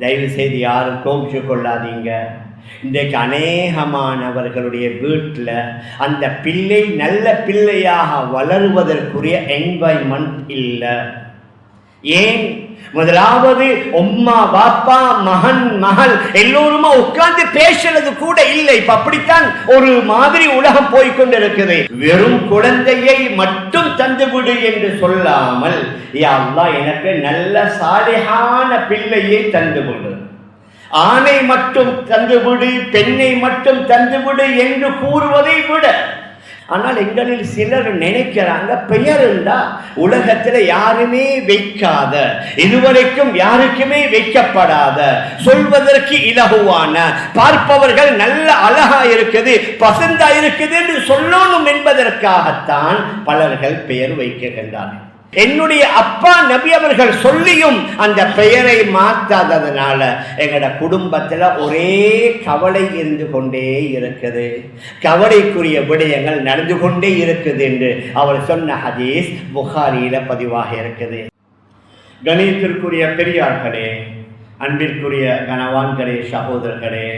தயவு செய்து யாரும் கோபிச்சு கொள்ளாதீங்க. இன்றைக்கு அநேகமானவர்களுடைய வீட்டில் அந்த பிள்ளை நல்ல பிள்ளையாக வளருவதற்குரிய என்வாய்மெண்ட் இல்லை. ஏன்? முதலாவது உம்மா பாப்பா மகன் மகள் எல்லோருமா உட்கார்ந்து பேசுறது கூட இல்லை. இப்ப அப்படித்தான் ஒரு மாதிரி உலகம் போய்கொண்டிருக்குது. வெறும் குழந்தையை மட்டும் தந்துவிடு என்று சொல்லாமல், யா அல்லாஹ் எனக்கு நல்ல சாலிஹான பிள்ளையை தந்துவிடு, ஆணை மட்டும் தந்துவிடு, பெண்ணை மட்டும் தந்துவிடு என்று கூறுவதை விட, ஆனால் எங்களில் சிலர் நினைக்கிறாங்க, பெயர் இருந்தா உலகத்தில் யாருமே வைக்காத, இதுவரைக்கும் யாருக்குமே வைக்கப்படாத, சொல்வதற்கு இலகுவான, பார்ப்பவர்கள் நல்ல அழகா இருக்குது, பசந்தா இருக்குது என்று சொல்லணும் என்பதற்காகத்தான் பலர்கள் பெயர் வைக்கின்றார்கள். என்னுடைய அப்பா நபி அவர்கள் சொல்லியும் அந்த பெயரை மாற்றாததனால எங்களோட குடும்பத்தில் ஒரே கவலை இருந்து கொண்டே இருக்குது, கவலைக்குரிய விடயங்கள் நடந்து கொண்டே இருக்குது என்று அவர் சொன்ன ஹதீஸ் புகாரியில பதிவாக இருக்குது. கணியத்திற்குரிய பெரியார்களே, அன்பிற்குரிய கனவான்களே, சகோதரர்களே,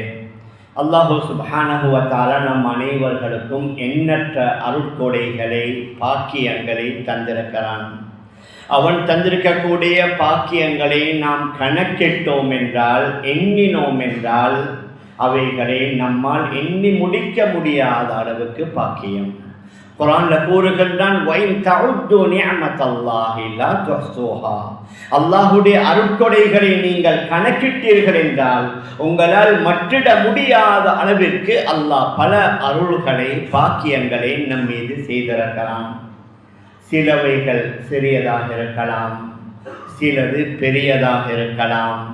அல்லாஹு சுப்ஹானஹு வ தஆலா நம் அனைவர்களுக்கும் எண்ணற்ற அருட்கொடைகளை பாக்கியங்களை தந்திருக்கிறான். அவன் தந்திருக்கக்கூடிய பாக்கியங்களை நாம் கணக்கிட்டோம் என்றால், எண்ணினோம் என்றால், அவைகளை நம்மால் எண்ணி முடிக்க முடியாத அளவுக்கு பாக்கியம். குர்ஆன்ல கூறுகின்றான், வைன் தஉது நிஅமத்தல்லாஹி லா துஹ்ஸூஹா, அல்லாஹ்வுடைய அருட்கொடைகளை நீங்கள் கணக்கிட்டீர்கள் என்றால் உங்களால் மற்றிட முடியாத அளவிற்கு அல்லாஹ் பல அருள்களை பாக்கியங்களை நம் மீது செய்திருக்கிறான். சிலவைகள் சிறியதாக இருக்கலாம், சிலது பெரியதாக இருக்கலாம்.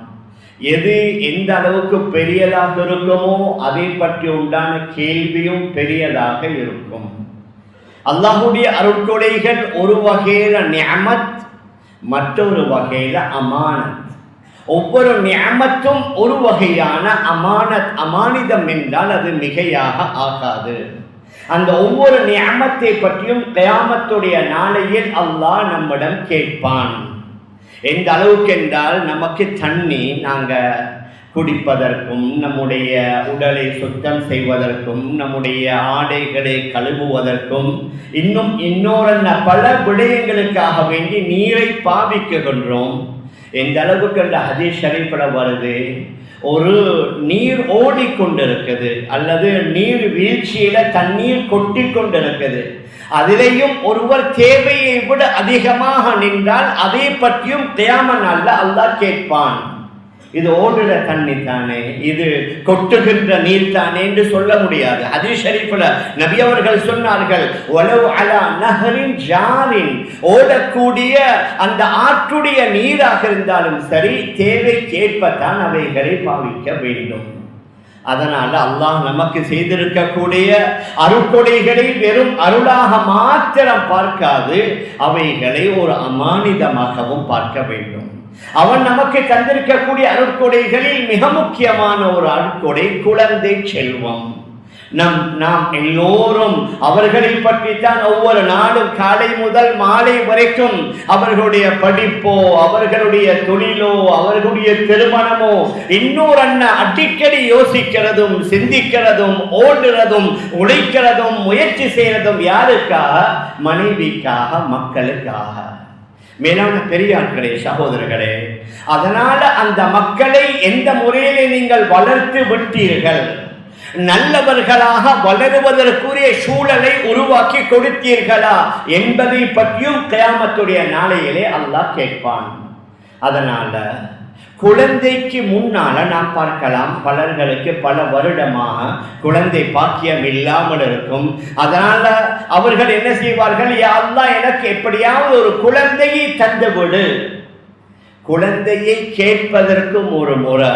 எது எந்த அளவுக்கு பெரியதாக இருக்குமோ அதை பற்றி உண்டான கேள்வியும் பெரியதாக இருக்கும். அல்லாஹ்வுடைய அருட்கொடைகள் ஒரு வகையில நிஅமத், மற்றொரு வகையில அமானத். ஒவ்வொரு நிஅமத்தும் ஒரு வகையான அமானத், அமானிதம் என்றால் அது மிகையாக ஆகாது. அந்த ஒவ்வொரு நிஅமத்தை பற்றியும் கியாமத்துடைய நாளையில் அல்லாஹ் நம்மிடம் கேட்பான். எந்த அளவுக்கு என்றால், நமக்கு தண்ணி நாங்கள் குடிப்பதற்கும், நம்முடைய உடலை சுத்தம் செய்வதற்கும், நம்முடைய ஆடைகளை கழுவுவதற்கும், இன்னொரு பல விடயங்களுக்காக வேண்டி நீரை பாவிக்கின்றோம். எந்த அளவுக்கு அந்த ஹதீஸ் ஷரீஃபில் வருது, ஒரு நீர் ஓடிக்கொண்டிருக்குது அல்லது நீர் வீழ்ச்சியில தண்ணீர் கொட்டி கொண்டிருக்குது, அதிலேயும் ஒருவர் தேவையை விட அதிகமாக நின்றால் அதை பற்றியும் கியாமத் நாள்ல அல்லாஹ் கேட்பான். இது ஓடுற தண்ணி தானே, இது கொட்டுகின்ற நீர் தானே என்று சொல்ல முடியாது. ஹதீஸ் ஷரீஃபில் நபி அவர்கள் சொன்னார்கள், வலவ் அலா நஹரின் ஜாரின், ஓடக்கூடிய அந்த ஆற்றுடைய நீராக இருந்தாலும் சரி, தேவைக்கேற்பத்தான் அவைகளை பாவிக்க வேண்டும். அதனால அல்லாஹ் நமக்கு செய்திருக்கக்கூடிய அருட்கொடைகளை வெறும் அருளாக மாத்திரம் பார்க்காது, அவைகளை ஒரு அமானிதமாகவும் பார்க்க வேண்டும். அவன் நமக்கு தந்திருக்கக்கூடிய அருட்கொடைகளில் மிக முக்கியமான ஒரு அருட்கொடை குழந்தை செல்வம். நாம் எல்லோரும் அவர்களை பற்றித்தான் ஒவ்வொரு நாளும் காலை முதல் மாலை வரைக்கும் அவர்களுடைய படிப்போ, அவர்களுடைய தொழிலோ, அவர்களுடைய திருமணமோ, இன்னொரு அடிக்கடி யோசிக்கிறதும் சிந்திக்கிறதும் ஓடுறதும் உழைக்கிறதும் முயற்சி செய்யறதும் யாருக்காக? மனைவிக்காக, மக்களுக்காக. மேலான பெரியார்களே, சகோதரர்களே, அதனால அந்த மக்களை எந்த முறையிலே நீங்கள் வளர்த்து விட்டீர்கள், நல்லவர்களாக வளருவதற்குரிய சூழலை உருவாக்கி கொடுத்தீர்களா என்பதை பற்றியும் கியாமத்துடைய நாளையிலே அல்லாஹ் கேட்பான். அதனால குழந்தைக்கு முன்னால நாம் பார்க்கலாம், பலர்களுக்கு பல வருடமாக குழந்தை பாக்கியம் இல்லாமல் இருக்கும். அதனால அவர்கள் என்ன செய்வார்கள்? யா அல்லாஹ், எனக்கு எப்படியாவது ஒரு குழந்தையை தந்துவிடு. குழந்தையை கேட்பதற்கும் ஒரு முறை,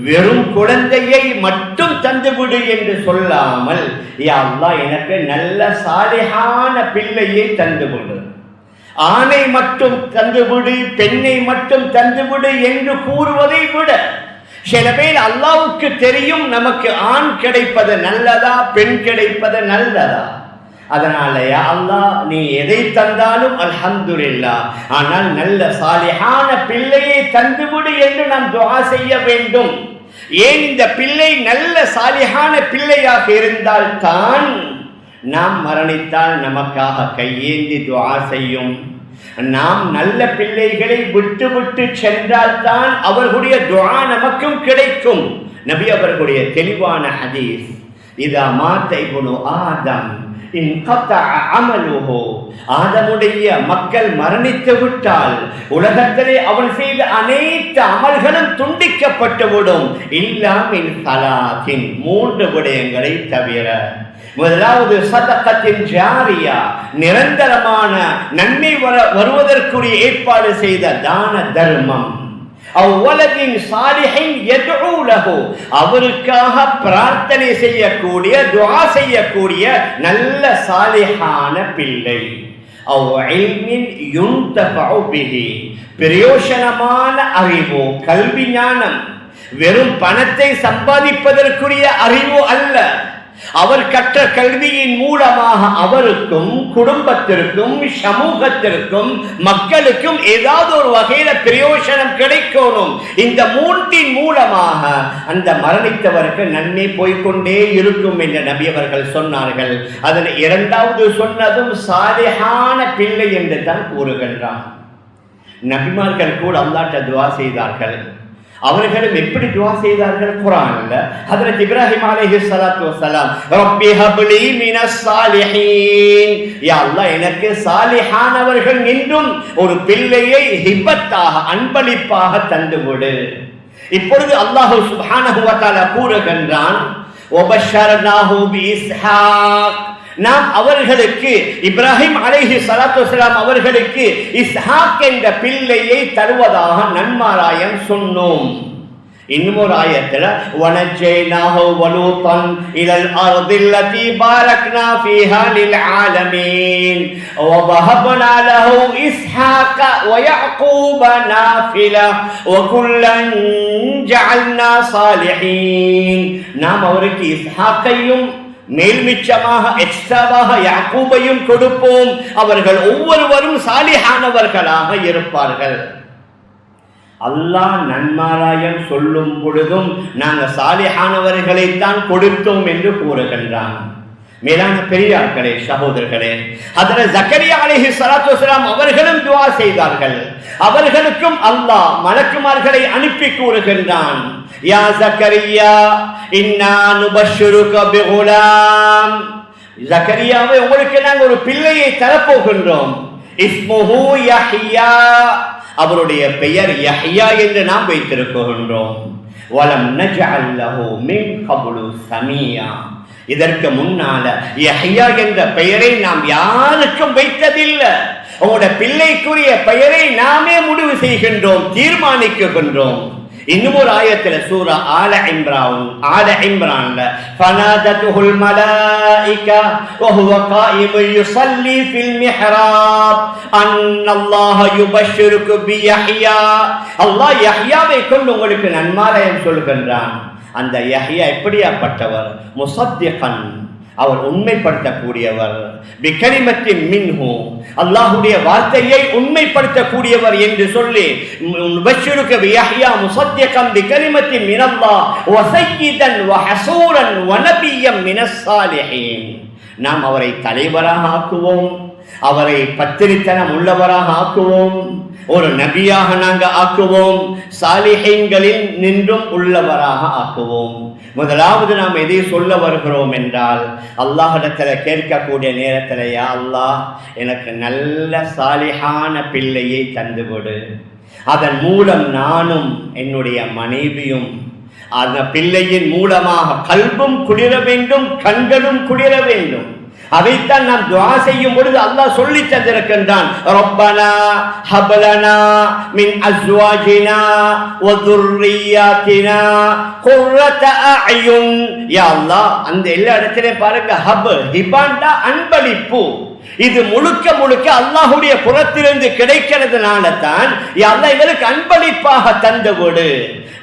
வெறும் குழந்தையை மட்டும் தந்துவிடு என்று சொல்லாமல், யா அல்லாஹ், எனக்கு நல்ல சாலிஹான பிள்ளையை தந்துவிடு, ஆணை மட்டும் தந்துவிடு, பெண்ணை மட்டும் தந்துவிடு என்று கூறுவதை விட, சில பேர் அல்லாஹ்வுக்கு தெரியும் நமக்கு ஆண் கிடைப்பது நல்லதா, பெண் கிடைப்பது நல்லதா. அதனால யா அல்லாஹ் நீ எதை தந்தாலும் அல்ஹம்துலில்லாஹ், ஆனால் நல்ல சாலிஹான பிள்ளையை தந்துவிடு என்று நாம் துஆ செய்ய வேண்டும். ஏன் இந்த பிள்ளை நல்ல சாலிஹான பிள்ளையாக இருந்தால் தான் நாம் மரணித்தால் நமக்காக கையேந்தி துஆ செய்யும். நாம் நல்ல பிள்ளைகளை விட்டு விட்டு சென்றால் தான் அவர்களுடைய துஆ நமக்கும் கிடைக்கும். நபி அவர்களுடைய தெளிவான ஹதீஸ், இதா மாத இப்னு ஆதம் இன்கதஅ அமலுஹு, ஆதமுடைய மக்கள் மரணித்து விட்டால் உலகத்திலே அவன் செய்த அனைத்து அமல்களும் துண்டிக்கப்பட்டுவிடும். இல்லா மின் ஸலாத்தின், 3 விடயங்களை தவிர. முதலாவது சதகத்தின் ஜாரியா, நிரந்தரமான நன்மை வருவதற்குரிய ஏற்பாடு செய்த தான தர்மம். அவ்வளவின் சாலிஹின் யதுஉ லஹு, அவருக்காக பிரார்த்தனை செய்யக்கூடிய துஆ செய்யக்கூடிய நல்ல சாலிஹான பிள்ளை. அவ் இல்மின் யுன்தஃபஉ பிஹி, பிரயோஜனமான அறிவு, கல்வி ஞானம். வெறும் பணத்தை சம்பாதிப்பதற்குரிய அறிவு அல்ல. அவர் கற்ற கல்வியின் மூலமாக அவருக்கும் குடும்பத்திற்கும் சமூகத்திற்கும் மக்களுக்கும் ஏதாவது ஒரு வகையில பிரயோஜனம் கிடைக்கணும். இந்த 3 மூலமாக அந்த மரணித்தவருக்கு நன்மை போய்கொண்டே இருக்கும் என்று நபி அவர்கள் சொன்னார்கள். அதில் 2வது சொன்னதும் சாலிஹான பிள்ளை என்று தான் கூறுகின்றான். நபிமார்கள் கூட அல்லாஹ்ட்ட துஆ செய்தார்கள். அவர்களும் எப்படி துஆ செய்தார்கள்? குர்ஆன்ல ஹஜ்ரத் இப்ராஹிம் அலைஹிஸ்ஸலாத்து வஸலாம், ரப்பி ஹப்லி மினஸ் சாலிஹீன், யா அல்லாஹ் எனக்கு சாலிஹானவர்கள் என்றும் ஒரு பிள்ளையை ஹிபத்தாக அன்பளிப்பாக தந்துவிடு. இப்பொழுது அல்லாஹ் சுப்ஹானஹு வ தஆலா கூறுகின்றான், வபஷர்னாஹு பிஇஸ்ஹாக், நாம் அவர்களுக்கு இப்ராஹிம் அலைஹிஸ்ஸலாத்து வஸலாம் அவர்களுக்கு இஸ்ஹாக் என்ற பிள்ளையை தருவதாக நன்மாராயம் சொன்னோம். இன்னும் ஒரு ஆயத்துல வனஜைனாஹு வலூதன் இலல் அர்தில்லதி பாரக்னா ஃபீஹா லில் ஆலமீன் வவஹப்னா லஹு இஸ்ஹாக வயஅகூப நாஃபிலா வகுல்லன் ஜஅல்னா சாலிஹீன், நாம் அவருக்கு இஸ்ஹாக்கையும் மேல்மிச்சமாக எக்ஸ்ட்ராவாக யாக்கூபையும் கொடுப்போம். அவர்கள் ஒவ்வொருவரும் சாலிஹானவர்களாக இருப்பார்கள். அல்லாஹ் நன்மாராயம் சொல்லும் பொழுதும் நாங்கள் சாலிஹானவர்களைத்தான் கொடுத்தோம் என்று கூறுகின்றான். மேலான பெரியார்களே, சகோதரர்களே, ஹஜ்ரத் ஜக்கரியா அலைஹிஸ்ஸலாத்து வஸலாம் அவர்களும் துஆ செய்தார்கள். அவர்களுக்கும் அல்லாஹ் மலக்குமார்களை அனுப்பி கூறுகின்றான், யா ஜக்கரியா இன்னா நுபஷ்ஷிருக பிகுலாம், ஜக்கரியாவே உங்களுக்கு நாங்கள் ஒரு பிள்ளையை தரப்போகின்றோம். இஸ்முஹு யஹ்யா, அவருடைய பெயர் யஹ்யா என்று நாம் வைத்திருக்கின்றோம். வலம் நஜஅல் லஹு மின் கப்லு சமியா, இதற்கு முன்னால யஹ்யா என்ற பெயரை நாம் யாருக்கும் வைத்ததில்லை. உங்களுடைய பிள்ளைக்குரிய பெயரை நாமே முடிவு செய்கின்றோம், தீர்மானிக்கின்றோம். இன்னும் ஒரு ஆயத்துல சூரா ஆல இம்ரான்ல ஃபனாதத்துல் மலாயிகா வஹுவ காயிமுன் யுஸல்லி ஃபில் மிஹ்ராப் அன்னல்லாஹ யுபஷ்ஷிருக்கு பியஹ்யா, அல்லாஹ் யஹ்யாவை கொண்டு உங்களுக்கு நன்மாராயம் சொல்கின்றான். அந்த யஹ்யா எப்படியாப்பட்டவர்? முஸத்திகன், அவர் உண்மைப்படுத்தக்கூடியவர். பிகலிமத்தின் மின்ஹு, அல்லாஹ்வுடைய வார்த்தையை உண்மைப்படுத்தக்கூடியவர் என்று சொல்லி முபஷ்ஷிருக்கு பியஹ்யா முஸத்திகன் பிகலிமத்தின் மினல்லாஹ் வ சய்யிதன் வ ஹஸூரன் வ நபிய்யன் மினஸ் சாலிஹீன், நாம் அவரை தலைவராக ஆக்குவோம், அவரை பத்திரித்தனம் உள்ளவராக ஆக்குவோம், ஒரு நபியாக நாங்கள் ஆக்குவோம், சாலிஹீன்களில் நின்றும் உள்ளவராக ஆக்குவோம். முதலாவது நாம் எதை சொல்ல வருகிறோம் என்றால், அல்லாஹ்விடத்தில் கேட்கக்கூடிய நேரத்தில், யா அல்லாஹ் எனக்கு நல்ல சாலிஹான பிள்ளையை தந்துவிடு, அதன் மூலம் நானும் என்னுடைய மனைவியும் அந்த பிள்ளையின் மூலமாக கல்பும் குளிர வேண்டும், கண்களும் குளிர வேண்டும். அதைத்தான் நாம் துஆ செய்யும் பொழுது அல்லாஹ் சொல்லி தந்திருக்கின்றான், ரப்பனா ஹப்லனா மின் அஸ்வாஜினா வ துர்ரியாத்தினா குர்ரத அயுன், யா அல்லாஹ் அந்த எல்லா இடத்திலே பாருங்க, ஹப் ஹிபாண்டா அன்பளிப்பு, இது முழுக்க முழுக்க அல்லாஹ்வுடைய புறத்திலிருந்து கிடைக்கிறதுனால தான் அல்லாஹ் இவருக்கு அன்பளிப்பாக தந்தவோடு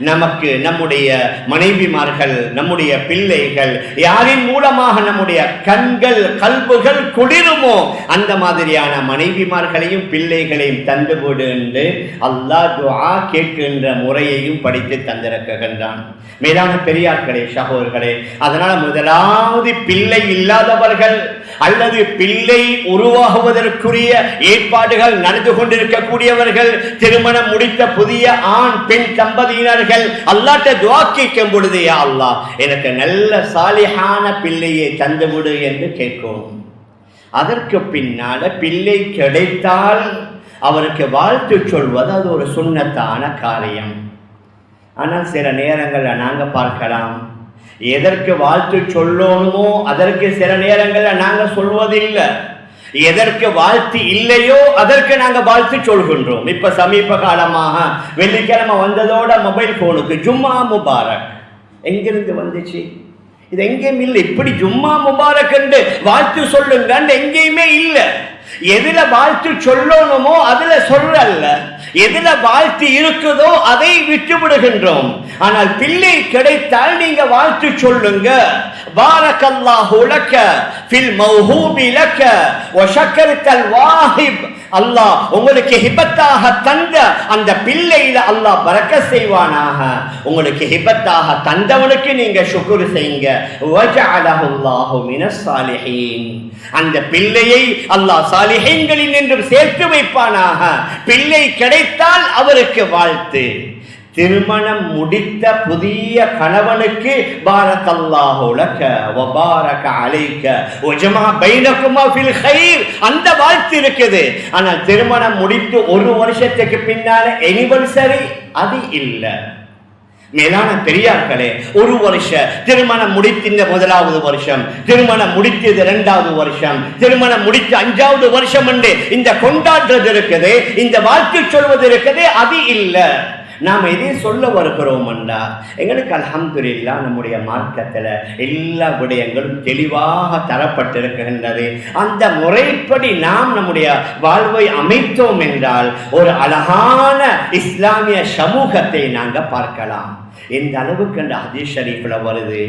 நமக்கு நம்முடைய மனைவிமார்கள், நம்முடைய பிள்ளைகள், யாரின் மூலமாக நம்முடைய கண்கள் கல்புகள் குளிருமோ அந்த மாதிரியான மனைவிமார்களையும் பிள்ளைகளையும் தந்துவிடு என்று அல்லாஹ் துஆ கேட்கின்ற முறையையும் படித்து தந்திருக்கின்றான். மேலான பெரியார்களே, சகோதரர்களே, அதனால முதலாவது பிள்ளை இல்லாதவர்கள் அல்லது பிள்ளை உருவாகுவதற்குரிய ஏற்பாடுகள் நடந்து கொண்டிருக்கக்கூடியவர்கள், திருமணம் முடித்த புதிய ஆண் பெண் தம்பதியினர்கள் அல்லாஹ்ட்ட துஆ கேட்கும் பொழுது, யா அல்லாஹ் எனக்கு நல்ல சாலிஹான பிள்ளையை தந்துவிடு என்று கேட்கும். அதற்கு பின்னால பிள்ளை கிடைத்தால் அவருக்கு வாழ்த்து சொல்வது அது ஒரு சுன்னத்தான காரியம். ஆனால் சில நேரங்களில் நாங்கள் பார்க்கலாம், எதற்கு வாழ்த்து சொல்லணுமோ அதற்கு சில நேரங்களில் நாங்கள் சொல்வதில்லை, எதற்கு வாழ்த்து இல்லையோ அதற்கு நாங்கள் வாழ்த்து சொல்கின்றோம். இப்ப சமீப காலமாக வெள்ளிக்கிழமை வந்ததோட மொபைல் போனுக்கு ஜும்மா முபாரக் எங்கிருந்து வந்துச்சு? இது எங்கேயும் இல்லை. இப்படி ஜும்மா முபாரக் என்று வாழ்த்து சொல்லுங்க எங்கேயுமே இல்லை. எதுல வாழ்த்து சொல்லணுமோ அதுல சொல்லல, எதுல வாழ்த்து இருக்குதோ அதை விட்டு விடுகின்றோம். ஆனால் பிள்ளை கிடைத்தால் நீங்க வாழ்த்து சொல்லுங்க. பாரக்கல்லாஹு லக ஃபில் மௌஹூபி லக வ ஷக்கர்தல் வாஹிப். அல்லாஹ் உங்களுக்கு ஹிபத்தாக தந்த அந்த பிள்ளையில அல்லாஹ் பரக்கத் செய்வானாக. உங்களுக்கு ஹிபத்தாக தந்தவனுக்கு நீங்க ஷுக்ர் செய்யுங்க. வஜஅலஹு அல்லாஹு மினஸ் சாலிஹீன். அந்த பிள்ளையை அல்லாஹ் சாலிஹீன்களில் நின்று சேர்த்து வைப்பானாக. பிள்ளை கிடைத்தால் அவருக்கு வாழ்த்து. திருமணம் முடித்த புதிய கணவனுக்கு பாரக்கல்லாஹு லக வ பாரக அலைக வ ஜமா பைனகுமா ஃபில் கைர் அந்த வாழ்த்து இருக்குது. ஆனால் திருமணம் முடித்து ஒரு வருஷத்துக்கு பின்னால எனிவர்சரி அது இல்லை. மேலான பெரியார்களே, ஒரு வருஷ திருமணம் முடித்து இந்த முதலாவது வருஷம், திருமணம் முடித்தது இரண்டாவது வருஷம், திருமணம் முடித்து 5வது வருஷம் என்று இந்த கொண்டாடுறது இருக்குது, இந்த வாழ்த்து சொல்வது இருக்குது, அது இல்லை. நாம் எதை சொல்ல வருகிறோம் என்றா, எங்களுக்கு அல்ஹம்துலில்லாஹ் நம்முடைய மார்க்கத்தில் எல்லா விடயங்களும் தெளிவாக தரப்பட்டிருக்கின்றது. அந்த முறைப்படி நாம் நம்முடைய வாழ்வை அமைத்தோம் என்றால் ஒரு அழகான இஸ்லாமிய சமூகத்தை நாங்கள் பார்க்கலாம். இந்த அளவுக்கு அந்த ஹதீஸ் ஷரீஃப்ல வருது,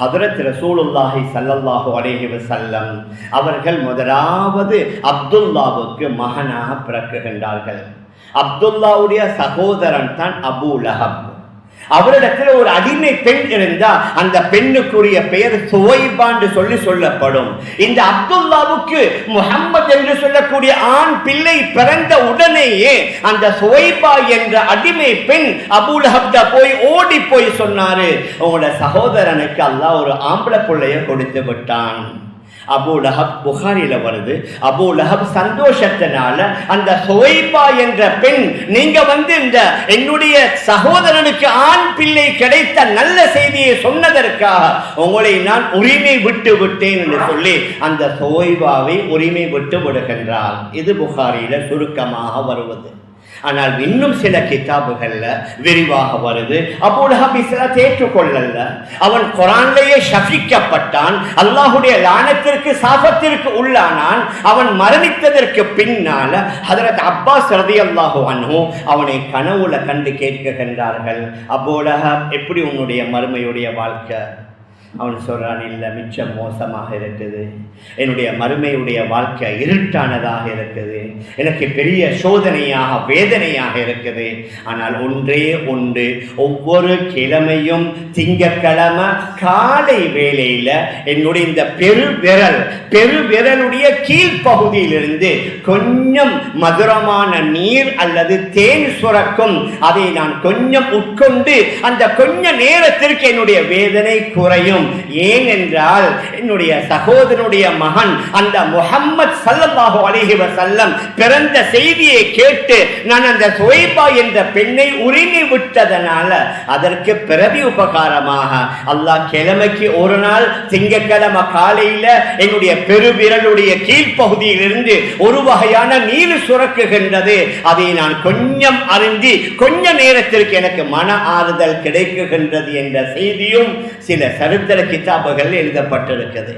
ஹதரத் ரசூலுல்லாஹி ஸல்லல்லாஹு அலைஹி வஸல்லம் அவர்கள் முதலாவது அப்துல்லாவுக்கு மகனாக பிறக்குகின்றார்கள். அப்துல்லாவுடைய சகோதரன் தான் அபூ லஹப். அவரிடத்தில் ஒரு அடிமை பெண் இருந்தா அந்த பெண்ணுக்குரிய பெயர் சுவைபா என்று சொல்லப்படும். இந்த அப்துல்லாவுக்கு முஹம்மது என்று சொல்லக்கூடிய ஆண் பிள்ளை பிறந்த உடனேயே அந்த சுவைபா என்ற அடிமை பெண் அபூ லஹப் போய் ஓடி போய் சொன்னாரு, உங்களோட சகோதரனுக்கு அல்லாஹ் ஒரு ஆம்பளை பிள்ளைய கொடுத்து விட்டான். அபூ லஹப் புகாரில வருது. அபூ லஹப் சந்தோஷத்தினால அந்த சுவைபா என்ற பெண், நீங்க இந்த என்னுடைய சகோதரனுக்கு ஆண் பிள்ளை கிடைத்த நல்ல செய்தியை சொன்னதற்காக உங்களை நான் உரிமை விட்டு விட்டேன் என்று சொல்லி அந்த சுவைபாவை உரிமை விட்டு விடுகின்றார். இது புகாரில சுருக்கமாக வருவது. ஆனால் இன்னும் சில கிதாபுகள்ல விரிவாக வருது. அபூ லஹப் இஸ்லாத்தை ஏற்றுக்கொள்ளல, அவன் குர்ஆனிலேயே ஷஃபிக்கப்பட்டான், அல்லாஹ்வுடைய லானத்திற்கு சாபத்திற்கு உள்ளானான். அவன் மரணித்ததற்கு பின்னால ஹஜ்ரத் அப்பாஸ் ரலியல்லாஹு அன்ஹு அவனை கனவுல கண்டு கேட்கின்றார்கள், அபூ லஹப் எப்படி உன்னுடைய மறுமையுடைய வாழ்க்கை? அவன் சொல்றான், இல்லை மிச்சம் மோசமாக இருக்குது, என்னுடைய மறுமையுடைய வாழ்க்கை இருட்டானதாக இருக்குது, எனக்கு பெரிய சோதனையாக வேதனையாக இருக்குது. ஆனால் ஒன்றே ஒன்று, ஒவ்வொரு கிழமையும் திங்கட்கிழமை காலை வேளையில என்னுடைய இந்த பெருவிரலுடைய கீழ்ப்பகுதியிலிருந்து கொஞ்சம் மதுரமான நீர் அல்லது தேன் சுரக்கும், அதை நான் கொஞ்சம் உட்கொண்டு அந்த கொஞ்ச நேரத்திற்கு என்னுடைய வேதனை குறையும். ஏனென்றால் என்னுடைய சகோதரனுடைய மகன் அந்த முஹம்மது ஸல்லல்லாஹு அலைஹி வஸல்லம் பிறந்த செய்தியை கேட்டு நான் அந்த சுவைபா என்ற பெண்ணை உரிமை விட்டதனால அதற்கு பிரதி உபகாரமாக அல்லாஹ் கிழமைக்கு ஒரு நாள் திங்கட்கிழமை காலையில என்னுடைய பெருவிரலுடைய கீழ்ப்பகுதியிலிருந்து ஒரு வகையான நீர் சுரக்குகின்றது, அதை நான் கொஞ்சம் அறிந்து கொஞ்ச நேரத்திற்கு எனக்கு மன ஆறுதல் கிடைக்குகின்றது என்ற செய்தியும் சில சரித்திர கிதாபுகள் எழுதப்பட்டிருக்கிறது.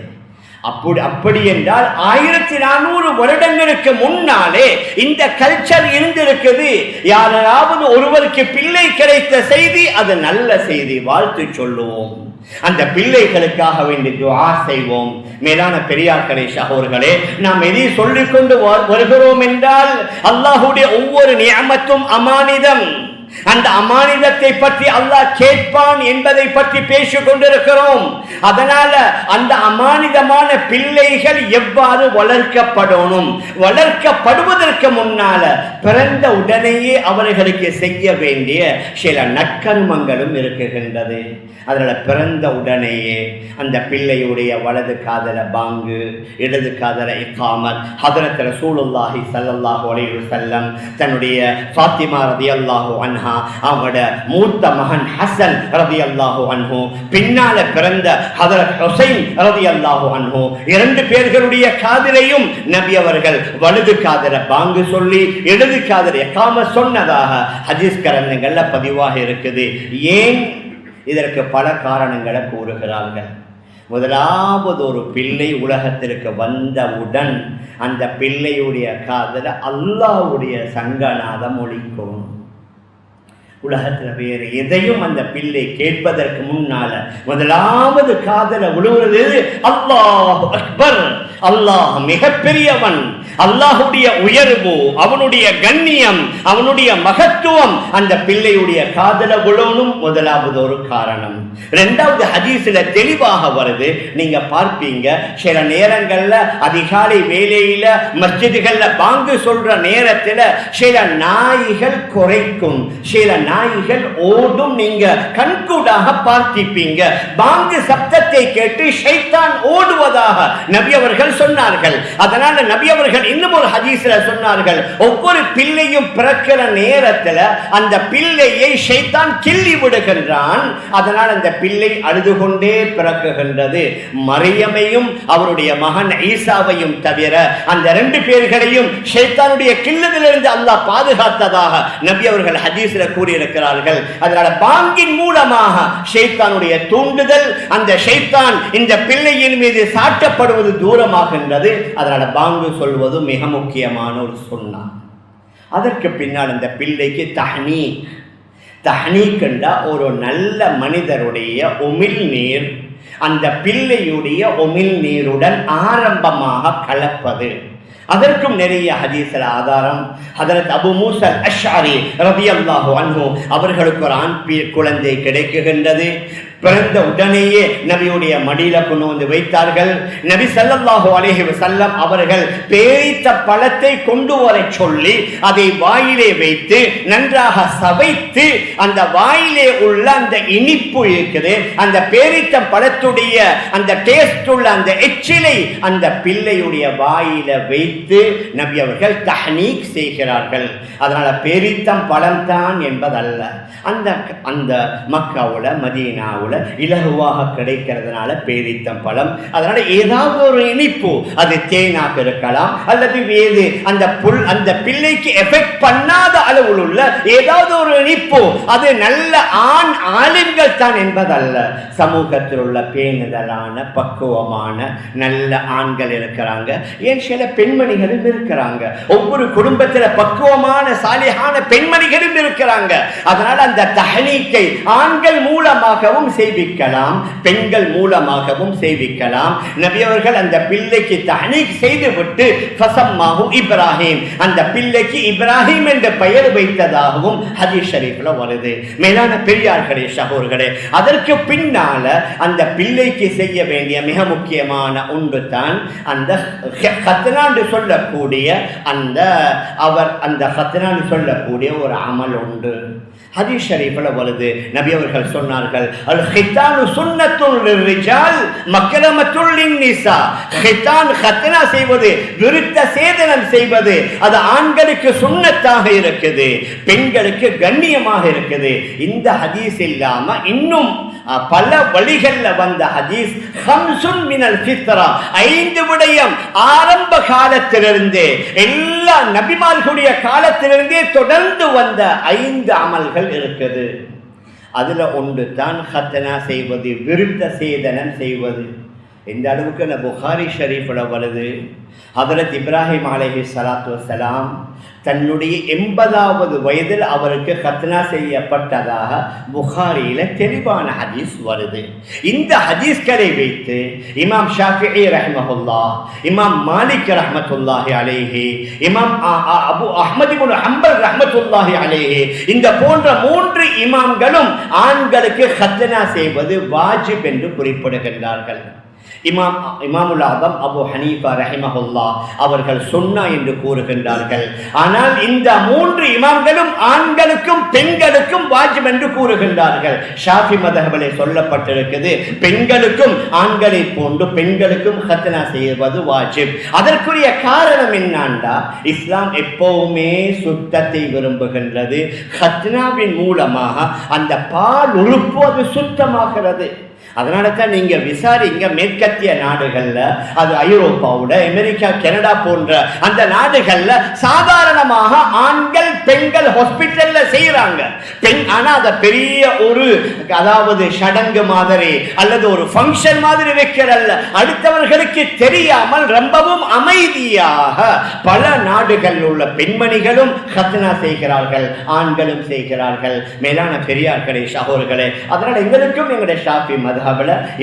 அப்படி என்றால் 1400 வருடங்களுக்கு முன்னாலே இந்த கல்ச்சர் இருந்திருக்குது. யாராவது ஒருவருக்கு பிள்ளை கிடைத்த செய்தி அது நல்ல செய்தி, வாழ்த்து சொல்லுவோம், அந்த பிள்ளைகளுக்காக வேண்டி துஆ செய்வோம். மேலான பெரியார்களே சகோதரர்களே, நாம் எதை சொல்லிக் கொண்டு வருகிறோம் என்றால் அல்லாஹ்வுடைய ஒவ்வொரு நிஅமத்தும் அமானிதம். அந்த அமானிதத்தை பற்றி அல்லாஹ் கேட்பான் என்பதை பற்றி பேசிக் கொண்டிருக்கிறோம். அதனால அந்த அமானிதமான பிள்ளைகள் எவ்வாறு வளர்க்கப்படணும், வளர்க்கப்படுவதற்கு முன்னால பிறந்த உடனேயே அவர்களுக்கு செய்ய வேண்டிய சில நற்கர்மங்களும் இருக்குகின்றது. அதனால பிறந்த உடனேயே அந்த பிள்ளையுடைய வலது காதல பாங்கு, இடது காதல இகாமத். ஹதரத் ரசூலுல்லாஹி ஸல்லல்லாஹு அலைஹி வஸல்லம் தன்னுடைய ஃபாத்திமா ரலியல்லாஹு அன்ஹா, அவங்களோட மூத்த மகன் ஹசன் ரலியல்லாஹு அன்ஹு, பின்னால பிறந்த ஹதரத் ஹுசைன் ரலியல்லாஹு அன்ஹு, இரண்டு பேர்களுடைய காதிலையும் நபி அவர்கள் வலது காதல பாங்கு சொல்லி இடது காதல இகாமத் சொன்னதாக ஹதீஸ் கிரந்தங்கள்ல பதிவாக இருக்குது. ஏன்? இதற்கு பல காரணங்களை கூறுகிறார்கள். முதலாவது, ஒரு பிள்ளை உலகத்திற்கு வந்தவுடன் அந்த பிள்ளையுடைய காதல அல்லாஹ்வுடைய சங்கநாதம் ஒலிக்கும். உலகத்துல வேறு எதையும் அந்த பிள்ளை கேட்பதற்கு முன்னால முதலாவது காதல விழுகிறது அல்லாஹ் அக்பர், அல்லாஹ் மிகப்பெரியவன், அல்லாஹுடைய உயர்வு, அவனுடைய கண்ணியம், அவனுடைய மகத்துவம் அந்த பிள்ளையுடைய காதல விழணும். முதலாவது ஒரு காரணம். இரண்டாவது, ஹதீஸ்ல தெளிவாக வருது, நீங்க பார்ப்பீங்க, சில நேரங்கள்ல அதிகாலை வேளையில மஸ்ஜிதுகள்ல பாங்கு சொல்ற நேரத்துல சில நாய்கள் குறைக்கும், சில நாய்கள் ஓடும். நீங்க கண்கூடாக பார்த்திருப்பீங்க. பாங்கு சப்தத்தை கேட்டு ஷைத்தான் ஓடுவதாக நபி அவர்கள் சொன்னார்கள். அதனால நபி அவர்கள் இன்னும் ஒரு ஹதீஸ்ல சொன்னார்கள், ஒவ்வொரு பிள்ளையும் பிறக்கிற நேரத்துல அந்த பிள்ளையை ஷைத்தான் கிள்ளி விடுகின்றான். அதனால் அந்த பிள்ளை அழுது கொண்டே பிறக்குகின்றது. மரியமையும் அவருடைய மகன் ஈசாவையும் தவிர அந்த ரெண்டு பேர்களையும் ஷைத்தானுடைய கிள்ளுதலிருந்து அல்லாஹ் பாதுகாத்ததாக நபி அவர்கள் ஹதீஸ்ல கூறியிருக்கிறார்கள். அதனால பாங்கின் மூலமாக ஷைத்தானுடைய தூண்டுதல், அந்த ஷைத்தான் இந்த பிள்ளையின் மீது சாட்டப்படுவது தூரமாகின்றது. அதனால பாங்கு சொல்வது மிக முக்கியமான ஒரு சுன்னா. அதற்கு பின்னால் அந்த பிள்ளைக்கு தஹ்னீக் என்றா ஒரு நல்ல மனிதருடைய உமிழ் நீர் அந்த பிள்ளையுடைய உமிழ் நீருடன் ஆரம்பமாக கலப்பது. அதற்கும் நிறைய ஹதீஸ்ல ஆதாரம். ஹதரத் அபு மூஸா அல்-அஷ்அரி ரலியல்லாஹு அன்ஹு அவர்களுக்கு ஒரு ஆண் குழந்தை கிடைக்குகின்றது. பிறந்த உடனேயே நபியுடைய மடியில கொண்டு வந்து வைத்தார்கள். நபி ஸல்லல்லாஹு அலைஹி வஸல்லம் அவர்கள் பேரித்த பழத்தை கொண்டு வர சொல்லி அதை வாயிலே வைத்து நன்றாக சவைத்து அந்த வாயிலே உள்ள அந்த இனிப்பு இருக்குது, அந்த பேரித்த பழத்துடைய அந்த டேஸ்ட் உள்ள அந்த எச்சிலை அந்த பிள்ளையுடைய வாயில வைத்து நபி அவர்கள் தஹ்னீக் செய்கிறார்கள். அதனால பேரித்தம் பழம் தான் என்பதல்ல, அந்த அந்த மக்காவுல மதீனாவுல இலகுவாக கிடைக்கிறதுனால பேரித்தம் பழம். அதனால ஏதாவது ஒரு இனிப்பு, அது தேனாக இருக்கலாம் அல்லது வேறு அந்த பிள்ளைக்கு எஃபெக்ட் பண்ணாத அளவில் உள்ள ஏதாவது ஒரு இனிப்பு, அது நல்ல ஆண் ஆளுங்கள் தான் என்பதல்ல. சமூகத்தில் உள்ள பேணுதலான பக்குவமான நல்ல ஆண்கள் இருக்கிறாங்க, ஏன் சில பெண்மணிகளும் இருக்கிறாங்க. ஒவ்வொரு குடும்பத்தில் பக்குவமான சாலிஹான பெண்மணிகளும் இருக்கிறாங்க. அதனால அந்த தஹ்னீக்கை ஆண்கள் மூலமாகவும் செய்விக்கலாம், பெண்கள் மூலமாகவும் செய்விக்கலாம். நபி அவர்கள் அந்த பிள்ளைக்கு தஹ்னீக் செய்துவிட்டு ஃபஸம்மாஹு இப்ராஹிம், அந்த பிள்ளைக்கு இப்ராஹிம் என்ற பெயர் வைத்ததாகவும் ஹதீஸ் ஷரீஃப்ல வருது. மேலான பெரியார்களே சகோதரர்களே, அதற்கு பின்னால அந்த பிள்ளைக்கு செய்ய வேண்டிய மிக முக்கியமான ஒன்று தான் அந்த ஹத்னான்னு சொல்லக்கூடிய அந்த ஹத்னான்னு சொல்லக்கூடிய ஒரு அமல் உண்டு. ஹதீஸ் ஷரீஃப்ல வருது, நபி அவர்கள் சொன்னார்கள், அல் ஹிதானு சுன்னத்துல் லிர்ரிஜால் மக்ரமத்துல் லின்னிசா. ஹிதான் ஹத்னா செய்வது, விருத்த சேதனம் செய்வது, அது ஆண்களுக்கு சுன்னத்தாக இருக்குது, பெண்களுக்கு கண்ணியமாக இருக்குது. இந்த ஹதீஸ் இல்லாம இன்னும் பல வழிகள்ல வந்த ஹதீஸ் ஹம்சுன் மினல் ஃபித்ரா, 5 விடயம் ஆரம்ப காலத்திலிருந்தே எல்லா நபிமார்களுடைய காலத்திலிருந்தே தொடர்ந்து வந்த 5 அமல்கள் இருக்குது. அதுல ஒன்று தான் ஹத்னா செய்வது, விருத்த சேதனம் செய்வது. இந்த அளவுக்கு அந்த புகாரி ஷரீஃபில் வருது, ஹதரத் இப்ராஹிம் அலைஹிஸ்ஸலாத்து வஸ்ஸலாம் தன்னுடைய 80வது வயதில் அவருக்கு கத்னா செய்யப்பட்டதாக புகாரியில தெளிவான ஹதீஸ் வருது. இந்த ஹதீஸ்களை வைத்து இமாம் ஷாஃபிஈ ரஹ்மஹுல்லாஹ், இமாம் மாலிக் ரஹ்மத்துல்லாஹி அலைஹி, இமாம் அபு அஹ்மத் இப்னு ஹம்பல் ரஹ்மத்துல்லாஹி அலைஹி, இந்த போன்ற 3 இமாம்களும் ஆண்களுக்கு கத்னா செய்வது வாஜிப் என்று குறிப்பிடுகின்றார்கள். இமாமுல் ஆதம் அபு ஹனீஃபா ரஹிமஹுல்லாஹ் அவர்கள் சுன்னா என்று கூறுகின்றார்கள். ஆனால் இந்த 3 இமாம்களும் ஆண்களுக்கும் பெண்களுக்கும் வாஜிப் என்று கூறுகின்றார்கள். ஷாஃபி மதஹபிலே சொல்லப்பட்டிருக்கிறது, பெண்களுக்கும் ஆண்களை போன்று பெண்களுக்கும் கத்னா செய்வது வாஜிப். அதற்குரிய காரணம் என்னன்னா, இஸ்லாம் எப்பவுமே சுத்தத்தை விரும்புகின்றது. கத்னாவின் மூலமாக அந்த பால் உறுப்பு அது சுத்தமாகிறது. அதனால தான் நீங்க விசாரிங்க, மேற்கத்திய நாடுகள்ல, அது ஐரோப்பாவோட அமெரிக்கா கனடா போன்ற அந்த நாடுகள்ல சாதாரணமாக ஆண்கள் பெண்கள் ஹாஸ்பிட்டல்ல செய்யறாங்க. ஆனா அத பெரிய ஒரு அதாவது சடங்கு மாதிரி அல்லது ஒரு ஃபங்க்ஷன் மாதிரி வைக்கிறல்ல, அடுத்தவர்களுக்கு தெரியாமல் ரொம்பவும் அமைதியாக பல நாடுகள் உள்ள பெண்மணிகளும் கத்னா செய்கிறார்கள், ஆண்களும் செய்கிறார்கள். மேலான பெரியார்களே சகோதரர்களே, அதனால எங்களுக்கும் எங்களுடைய ஷாஃபி மதஹப்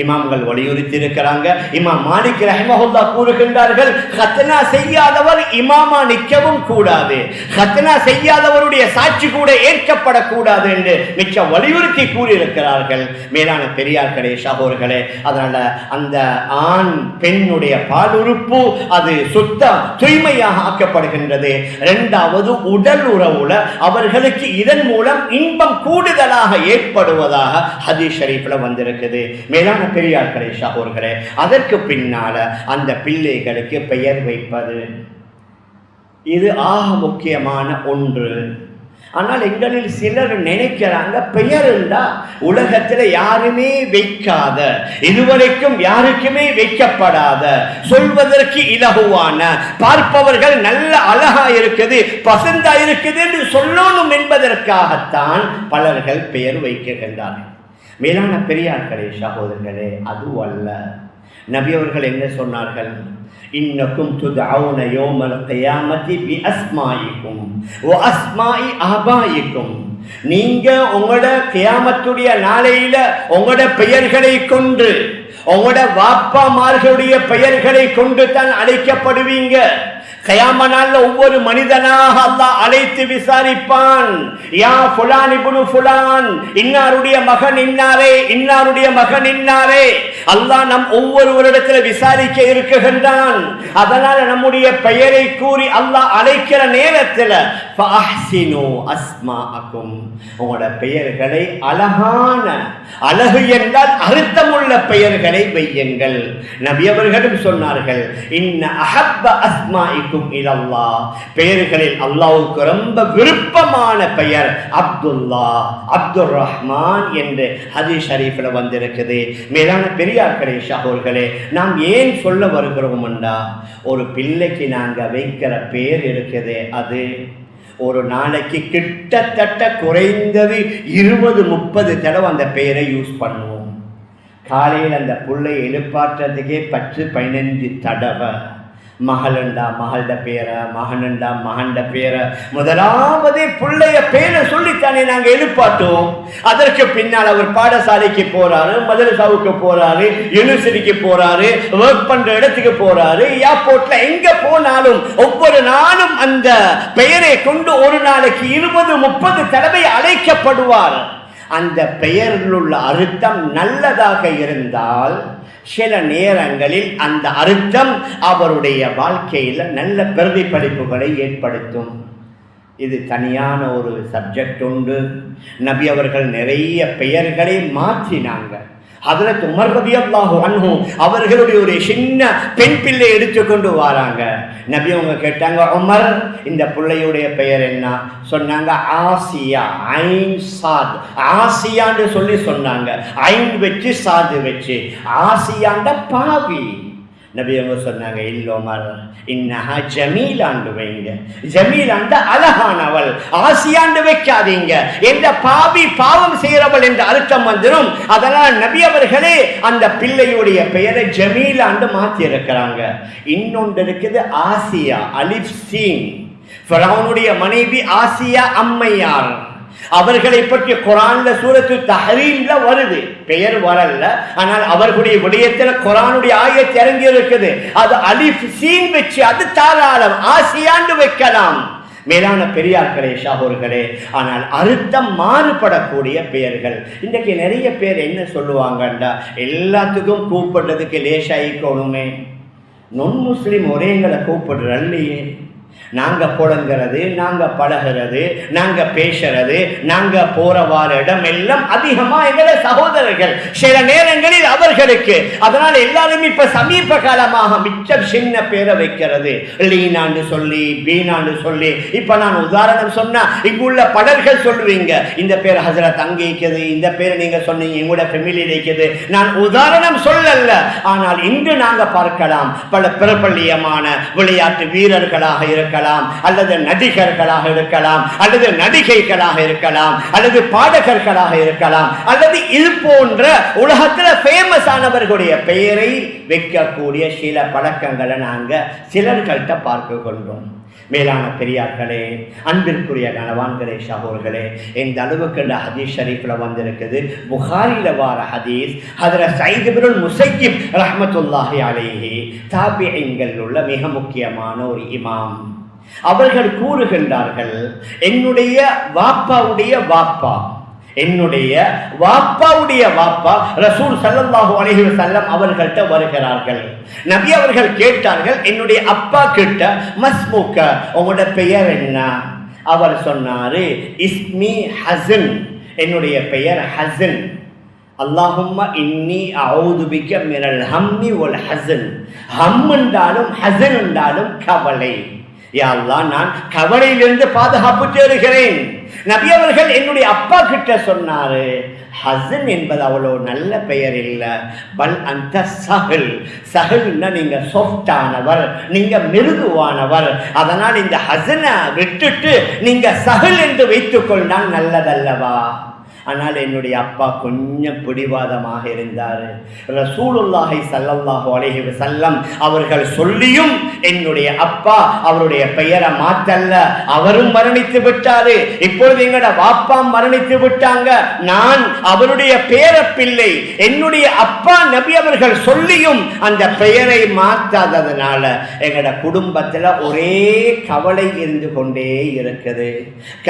இமாம்கள் வலியுறுத்தி இருக்கிறாங்க. இமாம் மாலிக் ரஹ்மஹுல்லாஹ் கூறுகின்றார்கள், கத்னா செய்யாதவர் இமாமா நிற்கவும் கூடாது, கத்னா செய்யாதவருடைய சாட்சி கூட ஏற்கப்படக்கூடாது என்று மிக்க வலியுறுத்தி கூறியிருக்கிறார்கள். மேலான பெரியார்களே சகோதரர்களே, அதனால அந்த ஆண் பெண்ணுடைய பாலுறுப்பு அது சுத்தம் தூய்மையாக ஆக்கப்படுகின்றது. இரண்டாவது, உடல் உறவுல அவர்களுக்கு இதன் மூலம் இன்பம் கூடுதலாக ஏற்படுவதாக ஹதீஸ் ஷரீஃப்ல வந்திருக்குது. மேலான பெரியார்களே சகோதரர்களே, அதற்கு பின்னால அந்த பிள்ளைகளுக்கு பெயர் வைப்பது இது ஆக முக்கியமான ஒன்று. ஆனால் எங்களில் சிலர் நினைக்கிறாங்க, பெயர் இருந்தா உலகத்தில் யாருமே வைக்காத, இதுவரைக்கும் யாருக்குமே வைக்கப்படாத, சொல்வதற்கு இலகுவான, பார்ப்பவர்கள் நல்ல அழகா இருக்குது, பசந்தா இருக்குது என்று சொல்லணும் என்பதற்காகத்தான் பலர்கள் பெயர் வைக்கின்றார்கள். மேலான பெரியார்களே சகோதரர்களே, அது அல்ல. நபி அவர்கள் என்ன சொன்னார்கள்? இன்னக்கும் துதஊன யௌமல் கியாமத்தி பி அஸ்மாயிக்கும் வ அஸ்மாஇ ஆபாயிக்கும். நீங்க உங்களோட கியாமத்துடைய நாளையில உங்களோட பெயர்களை கொண்டு, உங்களோட வாப்பாமார்களுடைய பெயர்களை கொண்டு தான் அழைக்கப்படுவீங்க. கயாம நாள்ல ஒவ்வொரு மனிதனாக அல்லாஹ் அழைத்து விசாரிப்பான். யா ஃபுலான் இப்னு ஃபுலான், இன்னாருடைய மகன் இன்னாரே, இன்னாருடைய மகன் இன்னாரே. அல்லாஹ் நம் ஒவ்வொருவரிடத்தில் விசாரிக்க இருக்குகின்றான். அதனால நம்முடைய பெயரை கூறி அல்லாஹ் அழைக்கிற நேரத்தில் ஃபஅஹ்சினு அஸ்மாஅக்கும், உங்களோட பெயர்களை அழகான, அழகு என்றால் அர்த்தமுள்ள பெயர்களை வையுங்கள். நபி அவர்களும் சொன்னார்கள், இன்ன அஹப்ப அஸ்மாஇக்கும் இலல்லாஹ், பெயர்களில் அல்லாஹ்வுக்கு ரொம்ப விருப்பமான பெயர் அப்துல்லா, அப்துர் ரஹ்மான் என்று ஹதீஸ் ஷரீஃப்ல வந்திருக்குது. மேலான பெரியார்களே சகோதரர்களே, நாம் ஏன் சொல்ல வருகிறோம் என்றா, ஒரு பிள்ளைக்கு நாங்க வைக்கிற பெயர் இருக்குது, அது ஒரு நாளைக்கு கிட்டத்தட்ட குறைந்தது 20-30 தடவை அந்த பெயரை யூஸ் பண்ணுவோம். காலையில் அந்த பிள்ளை எழுப்பாற்றதுக்கே 10-15 தடவை மகளண்டா மகளோட பேர, மகனண்டா மகண்ட பேர, முதலாவது பிள்ளைய பேரை சொல்லித்தானே நாங்க எழுப்பாட்டோம். அதற்கு பின்னால் அவர் பாடசாலைக்கு போறாரு, மதரசாவுக்கு போறாரு, யூனிவர்சிட்டிக்கு போறாரு, ஒர்க் பண்ற இடத்துக்கு போறாரு, ஏர்போர்ட்ல எங்க போனாலும் ஒவ்வொரு நாளும் அந்த பெயரை கொண்டு ஒரு நாளைக்கு 20-30 தடவை அழைக்கப்படுவார். அந்த பெயரில் உள்ள அர்த்தம் நல்லதாக இருந்தால் சில நேரங்களில் அந்த அர்த்தம் அவருடைய வாழ்க்கையில் நல்ல பிரதிபலிப்புகளை ஏற்படுத்தும். இது தனியான ஒரு சப்ஜெக்ட் உண்டு. நபி அவர்கள் நிறைய பெயர்களை மாற்றினாங்க. ஹஜ்ரத் உமர் ரலியல்லாஹு அன்ஹு அவர்களுடைய ஒரு சின்ன பெண் பிள்ளை எடுத்துக்கொண்டு வராங்க. நபி அவங்க கேட்டாங்க, உமர் இந்த பிள்ளையுடைய பெயர் என்ன? சொன்னாங்க ஆசியா, ஐன் சாத், ஆசியான்னு சொல்லி சொன்னாங்க. ஐன் வச்சு சாது வச்சு, ஆசியாண்ட பாவி, நபி அவங்க சொன்னாங்க, இல்லோமர் இன்னஹா ஜமீலாண்டு வைங்க, ஜமீலாண்டு அழகானவள், ஆசியாண்டு வைக்காதீங்க, எந்த பாவம் செய்கிறவள் என்ற அர்த்தம் வந்துடும். அதனால் நபி அவர்களே அந்த பிள்ளையுடைய பெயரை ஜமீலாண்டு மாற்றி இருக்கிறாங்க. இன்னொன்று இருக்குது ஆசியா, அலிஃப் சீன். ஃபிரௌனுடைய மனைவி ஆசியா அம்மையார், அவர்களை பற்றி குர்ஆன்ல சூரத்து தஹரீம்ல வருது, பெயர் வரல, ஆனால் அவர்களுடைய விடயத்தில் குர்ஆனுடைய ஆயத் இறங்கி இருக்குது. அது அலிஃப் சீன் வச்சு அது தாராளம், ஆசியாண்டு வைக்கலாம். மேலான பெரியார்களே, ஷாஹூர்களே, ஆனால் அர்த்தம் மாறுபடக்கூடிய பெயர்கள். இன்றைக்கு நிறைய பேர் என்ன சொல்லுவாங்கண்டா, எல்லாத்துக்கும் கூப்பிடுறதுக்கு லேசாயிக்கணுமே, நொன் முஸ்லிம் ஒரேங்களை கூப்பிடுறல்லையே, நாங்கள் புழங்கிறது, நாங்கள் பழகிறது, நாங்கள் பேசுறது, நாங்கள் போற வார இடம் எல்லாம் அதிகமாக எங்களை சகோதரர்கள், சில நேரங்களில் அவர்களுக்கு. அதனால் எல்லாரும் இப்ப சமீப காலமாக மிச்சம் சின்ன பேரை வைக்கிறது, லீனான்னு சொல்லி, பீனான்னு சொல்லி. இப்ப நான் உதாரணம் சொன்னா இங்குள்ள பலர்கள் சொல்லுவீங்க, இந்த பேர் ஹசரத் அங்கே இருக்குது, இந்த பேர் நீங்க சொன்னீங்க எங்களோட ஃபெமிலியில் இருக்குது. நான் உதாரணம் சொல்லல, ஆனால் இன்று நாங்க பார்க்கலாம் பல பிரபல்யமான விளையாட்டு வீரர்களாக இருக்கலாம், அல்லது நடிகர்களாக இருக்கலாம், அல்லது நடிகைகளாக இருக்கலாம், அல்லது பாடகர்களாக இருக்கலாம், அல்லது இது போன்ற உலகத்தில் ஃபேமஸ் ஆனவர்களுடைய பெயரை வைக்கக்கூடிய சில பழக்கங்களை நாங்க சிலர்கள்ட்ட பார்க்க கொண்டோம். மேலான பெரியார்களே, அன்பிற்குரிய கணவான்களே, ஷாஹூர்களே, இந்த அளவுக்கு இந்த ஹதீஸ் ஷரீஃபில் வந்திருக்குது. புகாரில வார ஹதீஸ், ஹஜ்ரத் சயீத் இப்னுல் முஸையிப் ரஹ்மத்துல்லாஹி அலைஹி, தாபிஈன்கள் உள்ள மிக முக்கியமான ஒரு இமாம். அவர்கள் கூறுகின்றார்கள், என்னுடைய வாப்பாவுடைய வாப்பா ரசூல் ஸல்லல்லாஹு அலைஹி வஸல்லம் அவர்கள்ட்ட வருகிறார்கள். நபி அவர்கள் கேட்டார்கள் என்னுடைய அப்பா கிட்ட, மஸ்முக, உங்களோட பெயர் என்ன? அவர் சொன்னாரு, இஸ்மி ஹஸன், என்னுடைய பெயர் ஹஸன். அல்லாஹும்ம இன்னி அஊது பிக மினல் ஹம்மி வல் ஹஸன். ஹம் என்றாலும் ஹஸன் என்றாலும் கவலை. யா அல்லாஹ், நான் கவலையிலிருந்து பாதுகாப்பு தேடுகிறேன். நபி அவர்கள் என்னுடைய அப்பா கிட்ட சொன்னாரு, ஹஸன் என்பது அவ்வளோ நல்ல பெயர் இல்லை, பல் அந்த சஹல். சஹல்னா நீங்க சாஃப்டானவர், நீங்க மிருதுவானவர், அதனால் இந்த ஹஸனை விட்டுட்டு நீங்க சஹல் என்று வைத்துக் கொண்டால் நல்லதல்லவா? ஆனால் என்னுடைய அப்பா கொஞ்சம் பிடிவாதமாக இருந்தார். ரசூலுல்லாஹி ஸல்லல்லாஹு அலைஹி வஸல்லம் அவர்கள் சொல்லியும் என்னுடைய அப்பா அவருடைய பெயரை மாற்றல்ல, அவரும் மரணித்து விட்டாரு. இப்பொழுது எங்களோட வாப்பா மரணித்து விட்டாங்க, நான் அவருடைய பேரப்பிள்ளை. என்னுடைய அப்பா நபி அவர்கள் சொல்லியும் அந்த பெயரை மாற்றாததுனால எங்களோட குடும்பத்தில் ஒரே கவலை இருந்து கொண்டே இருக்குது,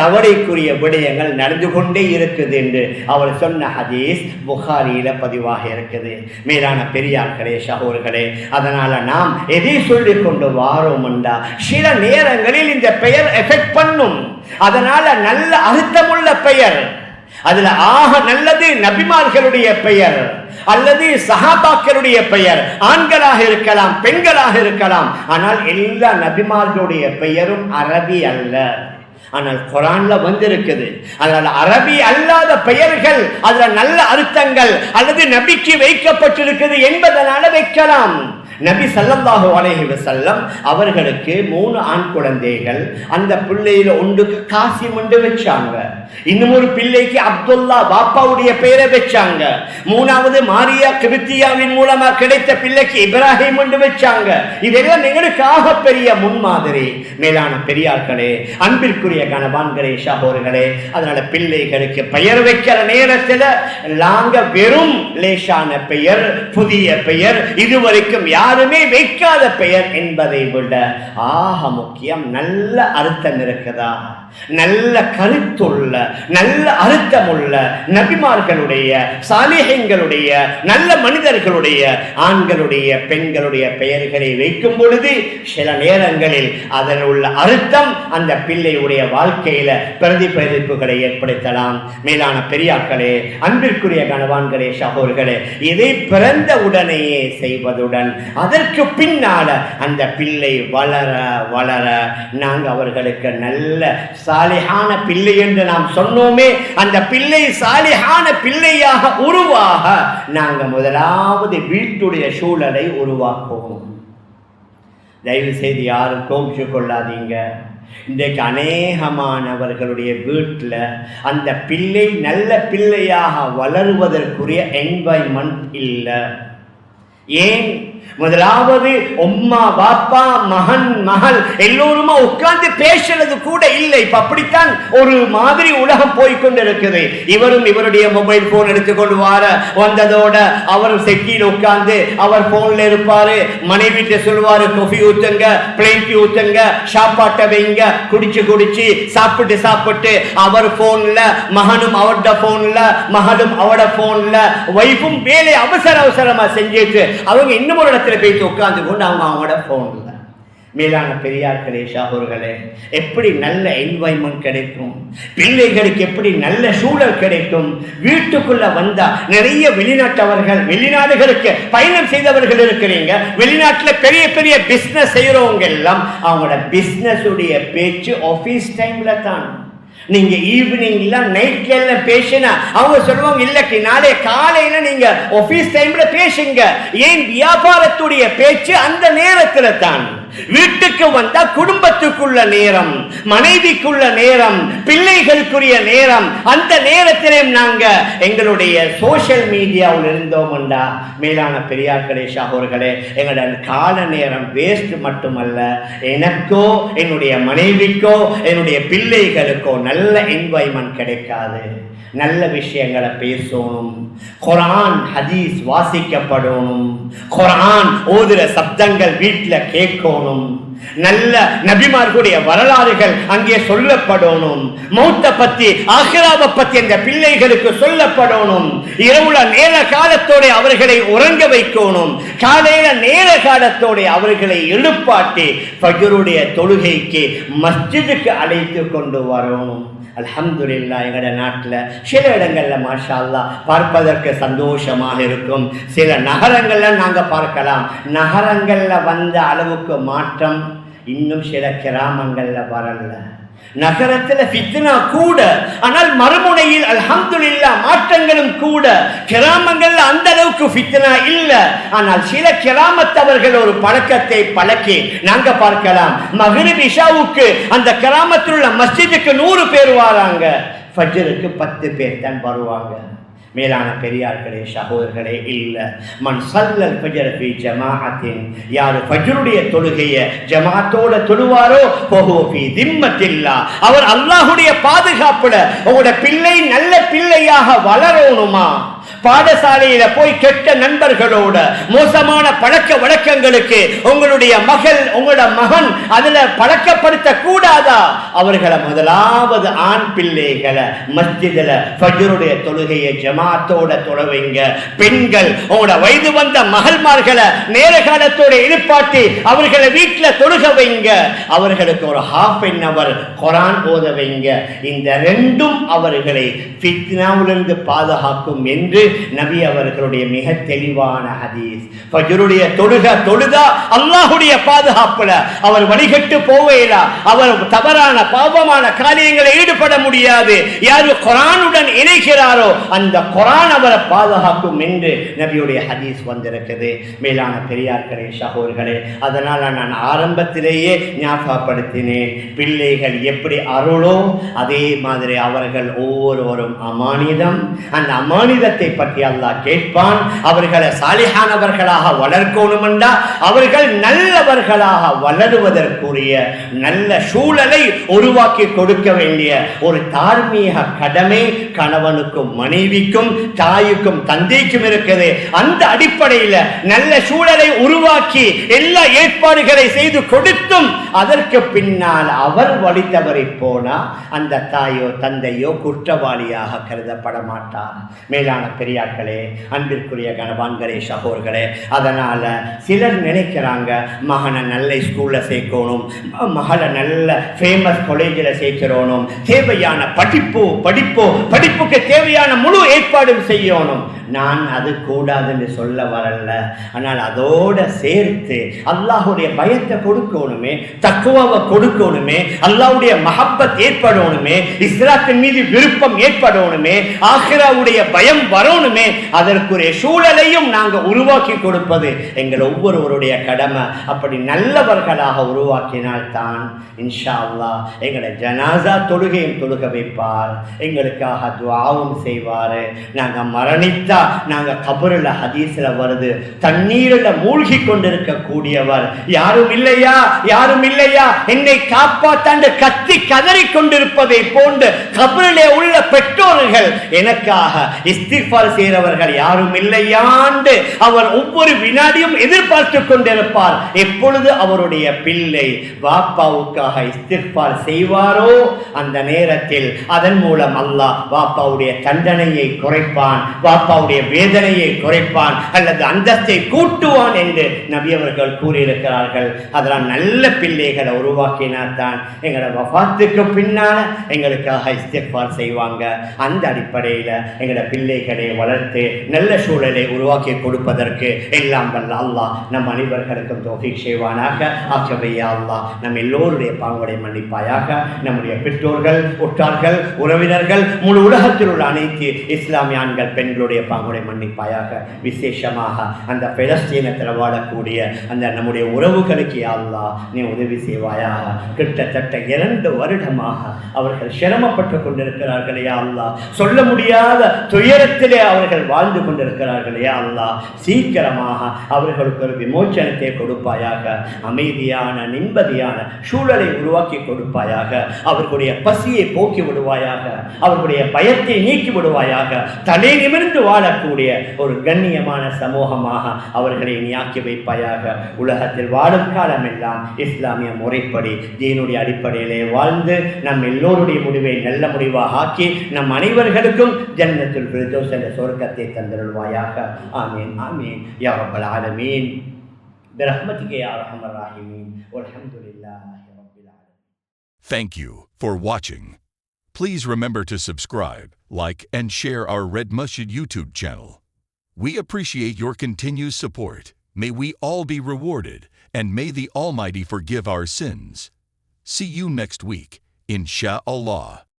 கவலைக்குரிய விடயங்கள் நடந்து கொண்டே இருக்குது என்று அவர் சொன்ன ஹதீஸ் புகாரியில பதிவாக இருக்குது. மேலான பெரியார்களே, ஷஹூர்களே, அதனால நாம் எதை சொல்லிக் கொண்டு வாரோம் என்றா, சில நேரங்களில் இந்த பெயர் எஃபெக்ட் பண்ணும். அதனால நல்ல அர்த்தமுள்ள பெயர், அதுல ஆக நல்லது நபிமார்களுடைய பெயர் அல்லது சஹாபாக்களுடைய பெயர், ஆண்களாக இருக்கலாம், பெண்களாக இருக்கலாம். ஆனால் எல்லா நபிமார்களுடைய பெயரும் அரபி அல்ல, ஆனால் குர்ஆன்ல வந்திருக்குது. அதனால அரபி அல்லாத பெயர்கள், அதுல நல்ல அர்த்தங்கள் அல்லது நபிக்கு வைக்கப்பட்டிருக்குது என்பதனால வைக்கலாம். நபி ஸல்லல்லாஹு அலைஹி வஸல்லம் அவர்களுக்கு 3 ஆண் குழந்தைகள். அந்த பிள்ளையில ஒன்றுக்கு காசிம் என்று வச்சாங்க, இன்னும் ஒரு பிள்ளைக்கு அப்துல்லா பாப்பாவுடைய பெயரை வச்சாங்க, மூணாவது மாரியா கிருத்தியாவின் மூலமா கிடைத்த பிள்ளைக்கு இப்ராஹிம் என்று வச்சாங்க. இதெல்லாம் எங்களுக்கு ஆகப்பெரிய முன்மாதிரி. மேலான பெரியார்களே, அன்பிற்குரிய கணவான்களே, ஷாஹூர்களே, அதனால பிள்ளைகளுக்கு பெயர் வைக்கிற நேரத்தில் நாங்க வெறும் லேசான பெயர், புதிய பெயர், இதுவரைக்கும் யாருமே வைக்காத பெயர் என்பதை விட ஆக முக்கியம் நல்ல அர்த்தம் இருக்குதா, நல்ல கருத்துள்ள நல்ல அர்த்தமுள்ள நபிமார்களுடைய, சாலிஹீன்களுடைய, நல்ல மனிதர்களுடைய, ஆண்களுடைய, பெண்களுடைய பெயர்களை வைக்கும் பொழுது சில நேரங்களில் அதன் உள்ள அர்த்தம் அந்த பிள்ளையுடைய வாழ்க்கையில பிரதிபலிப்புகளை ஏற்படுத்தலாம். மேலான பெரியார்களே, அன்பிற்குரிய கணவான்களே, ஷஹூர்களே, இதை பிறந்த உடனேயே செய்வதுடன் அதற்கு பின்னால அந்த பிள்ளை வளர வளர நாங்கள் அவர்களுக்கு நல்ல சாலிஹான பிள்ளை என்று நாம் சொன்னோமே, அந்த பிள்ளை சாலிஹான பிள்ளையாக உருவாக நாங்கள் முதலாவது வீட்டுடைய சூழலை உருவாக்குவோம். தயவு செய்து யாரும் கோபிச்சு கொள்ளாதீங்க. இன்றைக்கு அநேகமானவர்களுடைய வீட்டில் அந்த பிள்ளை நல்ல பிள்ளையாக வளருவதற்குரிய என்வாய்மெண்ட் இல்லை. ஏன்? முதலாவது உம்மா பாப்பா மகன் மகள் எல்லோருமா உட்கார்ந்து பேசுறது கூட இல்லை. இப்ப அப்படித்தான் ஒரு மாதிரி உலகம் போய்கொண்டிருக்குது. இவரும் இவருடைய மொபைல் போன் எடுத்துக்கொண்டு வந்ததோட அவரும் செக்கியில் உட்கார்ந்து அவர் போன்ல இருப்பாரு. மனைவிட்ட சொல்லுவாரு, காஃபி ஊத்துங்க, பிளேன் டீ ஊத்துங்க, சாப்பாட்டை வைங்க, குடிச்சு சாப்பிட்டு அவர் போன்ல, மகனும் அவட போன்ல, மகளும் அவட போன்ல, வைஃபும் வேலை அவசரமா செஞ்சுட்டு அவங்க இன்னும் ஒரு இடத்துல போய் உட்கார்ந்து கொண்டு அவங்களோட போன்ல. மேலான பெரியார்களே, ஷாஹூர்களே, எப்படி நல்ல என்வாய்மெண்ட் கிடைக்கும், பிள்ளைகளுக்கு எப்படி நல்ல சூழல் கிடைக்கும். வீட்டுக்குள்ள வந்தா நிறைய வெளிநாட்டவர்கள், வெளிநாடுகளுக்கு பயணம் செய்தவர்கள் இருக்கிறீங்க. வெளிநாட்டில் பெரிய பெரிய பிசினஸ் செய்யறவங்க எல்லாம் அவங்களோட பிசினஸ் உடைய பேச்சு ஆபீஸ் டைம்ல தான். நீங்க ஈவினிங்ல நைட்ல எல்லாம் பேசினா அவங்க சொல்லுவாங்க, இல்லக்கு நாளை காலையில நீங்க ஆபீஸ் டைம்ல பேசுங்க. ஏன்? வியாபாரத்துடைய பேச்சு அந்த நேரத்துல தான். வீட்டுக்கு வந்தா குடும்பத்துக்குள்ள நேரம், மனைவிக்குள்ள நேரம், பிள்ளைகளுக்குரிய நேரம், அந்த நேரத்திலே நாங்க எங்களுடைய சோசியல் மீடியாவில் இருந்தோம்டா மேலான பெரியார்களே, ஷாஹூர்களே, எங்களோட கால நேரம் வேஸ்ட் மட்டுமல்ல, எனக்கோ என்னுடைய மனைவிக்கோ என்னுடைய பிள்ளைகளுக்கோ நல்ல என்வாய்மெண்ட் கிடைக்காது. நல்ல விஷயங்களை பேசணும், குர்ஆன் ஹதீஸ் வாசிக்கப்படணும், குர்ஆன் ஓதுற சப்தங்கள் வீட்டில் கேட்கணும், நல்ல நபிமார்களுடைய வரலாறுகள் அங்கே சொல்லப்படணும், மௌத்த பத்தி ஆகிராவை பத்தி அந்த பிள்ளைகளுக்கு சொல்லப்படணும். இரவுல நேர காலத்தோட அவர்களை உறங்க வைக்கணும், காலையில நேர காலத்தோட அவர்களை எழுப்பாட்டி ஃபஜ்ருடைய தொழுகைக்கு மஸ்ஜிதுக்கு அழைத்து கொண்டு வரணும். அல்ஹம்துலில்லாஹ், எங்கட நாட்டில் சில இடங்கள்ல மாஷா அல்லாஹ் பார்ப்பதற்கு சந்தோஷமாக இருக்கும். சில நகரங்கள்ல நாங்க பார்க்கலாம். நகரங்கள்ல வந்த அளவுக்கு மாற்றம் இன்னும் சில கிராமங்கள்ல வரல. நகரத்துல ஃபித்னா கூட, ஆனால் மறுமுனையில் அல்ஹம்துலில்லாஹ் மாற்றங்களும் கூட. கிராமங்கள்ல அந்த அளவுக்கு ஃபித்னா இல்ல, ஆனால் சில கிராமத்தவர்கள் ஒரு பழக்கத்தை பழக்கி நாங்க பார்க்கலாம். மக்ரிப் இஷாவுக்கு அந்த கிராமத்தில் உள்ள மஸ்ஜிதுக்கு 100 பேர் வராங்க, ஃபஜ்ருக்கு 10 பேர் தான் வருவாங்க. மேலான பெரியார்களே, சகோதரர்களே, இல்ல மன் ஸல்லல் ஃபஜ்ர ஃபீ ஜமாஅத்தின், யார் ஃபஜ்ருடைய தொழுகையை ஜமாஅத்தோட தொழுவாரோ ஃபஹுவ ஃபீ திம்மத்தில்லாஹ், அவர் அல்லாஹ்வுடைய பாதுகாப்புல. உங்களோட பிள்ளை நல்ல பிள்ளையாக வளரணுமா? பாடசாலையில போய் கெட்ட நண்பர்களோட மோசமான பழக்க வழக்கங்களுக்கு உங்களுடைய மகள், உங்களோட மகன் அதுல பழக்கப்படுத்த கூடாதா? அவர்களை முதலாவது ஆண் பிள்ளைகளை மஸ்ஜிதுல ஃபஜ்ருடைய தொழுகையை ஜமாஅத்தோட தொழுவைங்க. பெண்கள் உங்களோட வயது வந்த மகள்மார்களை நேர காலத்தோட எழுப்பாட்டி அவர்களை வீட்டுல தொழுக வைங்க. அவர்களுக்கு ஒரு ½ குர்ஆன் ஓத வைங்க. இந்த ரெண்டும் அவர்களை ஃபித்னாவிலிருந்து பாதுகாக்கும் என்று நபி அவர்களுடைய மிக தெளிவான ஹதீஸ். ஃபஜ்ருடைய தொழுதா அல்லாஹ்வுடைய பாதுகாப்புல அவர் வழிகட்டு போவேலா, அவர் தவறான பாவமான காரியங்களை ஈடுபட முடியாது. யாரு குர்ஆனுடன் இணைகிறாரோ அந்த குர்ஆன் அவரை பாதுகாக்கும் என்று நபியுடைய ஹதீஸ் வந்திருக்கிறது. மேலான பெரியார்களே, சகோதரர்களே, அதனால நான் ஆரம்பத்திலேயே ஞாபகப்படுத்தினேன், பிள்ளைகள் எப்படி அருளோ அதே மாதிரி அவர்கள் ஒவ்வொருவரும் அமானிதம். அந்த அமானிதத்தை பற்றி அல்லாஹ் கேட்பான். அவர்களை சாலிஹானவர்களாக வளர்க்கணும் என்றால் அவர்கள் நல்லவர்களாக வளருவதற்குரிய நல்ல சூழலை உருவாக்கி கொடுக்க வேண்டிய ஒரு தார்மீக கடமை கணவனுக்கும் மனைவிக்கும் தாய்க்கும் தந்தைக்கும் இருக்குது. அந்த அடிப்படையில் நல்ல சூழலை உருவாக்கி எல்லா ஏற்பாடுகளை செய்து கொடுத்தும் அதற்கு பின்னால் அவர் வழி தவறி போனா அந்த தாயோ தந்தையோ குற்றவாளியாக கருதப்பட மாட்டார். மேலான பெரியார்களே, அன்பிற்குரிய கணவான்களே, சகோதரர்களே, அதனால சிலர் நினைக்கிறாங்க மகனை நல்ல ஸ்கூல்ல சேர்க்கணும், மகளை நல்ல ஃபேமஸ் காலேஜில் சேர்க்கிறோம், தேவையான படிப்போ படிப்புக்கு தேவையான முழு ஏற்பாடும் செய்யணும். நான் அது கூடாதுன்னு சொல்ல வரல. ஆனால் அதோட சேர்த்து அல்லாஹ்வுடைய பயத்தை கொடுக்கணுமே, தக்வாவை கொடுக்கணுமே, அல்லாஹ்வுடைய மஹப்பத் ஏற்படணுமே, இஸ்லாத்தின் மீது விருப்பம் ஏற்படணுமே, ஆகிராவுடைய பயம் வரணுமே. அதற்குரிய சூழலையும் நாங்கள் உருவாக்கி கொடுப்பது எங்கள் ஒவ்வொருவருடைய கடமை. அப்படி நல்லவர்களாக உருவாக்கினால்தான் இன்ஷா அல்லாஹ் எங்களை ஜனாசா தொழுகையும் தொழுக வைப்பார், எங்களுக்காக துஆவும் செய்வார். நாங்கள் மரணித்தா நாங்கள் கபருல ஹதீஸ்ல வருது, தண்ணீரில் மூழ்கி கொண்டிருக்க கூடியவர் யாரும் இல்லையா, யாரும் இல்லையா, என்னை காப்பாத்தாண்டு கத்தி கதறி கொண்டிருப்பதை போன்று கபரிலே உள்ள பெற்றோர்கள் எனக்காக இஸ்திக்பார் செய்கிறவர்கள் யாரும் இல்லையாண்டு அவர் ஒவ்வொரு வினாடியும் எதிர்பார்த்து கொண்டிருப்பார். எப்பொழுது அவருடைய பிள்ளை வாப்பாவுக்காக இஸ்திக்பார் செய்வாரோ அந்த நேரத்தில் அதன் மூலம் அல்லாஹ் வாப்பாவுடைய தண்டனையை குறைப்பான், வாப்பாவுடைய வேதனையை குறைப்பான், அல்லது அந்தஸ்தை கூட்டுவான் என்று நபி அவர்கள் கூறியிருக்கிறார்கள். அதனால் நல்ல பிள்ளைகளை உருவாக்கினால்தான் எங்களோட வஃபாத்துக்கு பின்னால எங்களுக்காக இஸ்திக்பார் செய்வாங்க. அந்த அடிப்படையில் எங்களோட பிள்ளைகளை வளர்த்து நல்ல சூழலை உருவாக்கி கொடுப்பதற்கு எல்லாம் வல்ல அல்லாஹ் நம் அனைவர்களுக்கும் தௌஃபீக் செய்வானாக. ஆகவே யா அல்லாஹ் நம் எல்லோருடைய பாவங்களை மன்னிப்பாயாக. நம்முடைய பெற்றோர்கள், உற்றார்கள், உறவினர்கள், முழு உலகத்தில் உள்ள அனைத்து இஸ்லாமிய ஆண்கள் பெண்களுடைய பாவங்களை மன்னிப்பாயாக. விசேஷமாக அந்த பெலஸ்தீனத்தில் வாழக்கூடிய அந்த நம்முடைய உறவுகளுக்கு யா அல்லாஹ் நீ உதவி செய்வாயாக. கிட்டத்தட்ட 2 வருடமாக அவர்கள் சிரமப்பட்டு கொண்டிருக்கிறார்கள் யா அல்லாஹ். சொல்ல முடியாத துயரத்திலே அவர்கள் வாழ்ந்து கொண்டிருக்கிறார்கள் யா அல்லாஹ். சீக்கிரமாக அவர்களுக்கு ஒரு விமோச்சனத்தை கொடுப்பாயாக. அமைதியான நிம்மதியான சூழலை உருவாக்கி கொடுப்பாயாக. அவர்களுடைய பசியை போக்கி விடுவாயாக. அவர்களுடைய பயத்தை நீக்கி விடுவாயாக. தலை நிமிர்ந்து வாழக்கூடிய ஒரு கண்ணியமான சமூகமாக அவர்களை நீ ஆக்கி வைப்பாயாக. உலகத்தில் வாழும் காலமெல்லாம் இஸ்லாமிய முறைப்படி தீனுடைய அடிப்படையிலே வாழ்ந்து நம் எல்லோருடைய முடிவை நல்ல முடிவாக ஆக்கி நம் அனைவர்களுக்கும் ஜன்னத்துல் ஃபிர்தௌஸ் என்ற சொர்க்கத்தை தந்தருள்வாயாக. ஆமீன் ஆமீன் யா ரப்பல் ஆலமீன் برحمتك يا ارحم الراحمين والحمد لله رب العالمين. Thank you for watching. Please remember to subscribe, like and share our Red Masjid YouTube channel. We appreciate your continued support. May we all be rewarded, and may the Almighty forgive our sins. See you next week, Insha'Allah.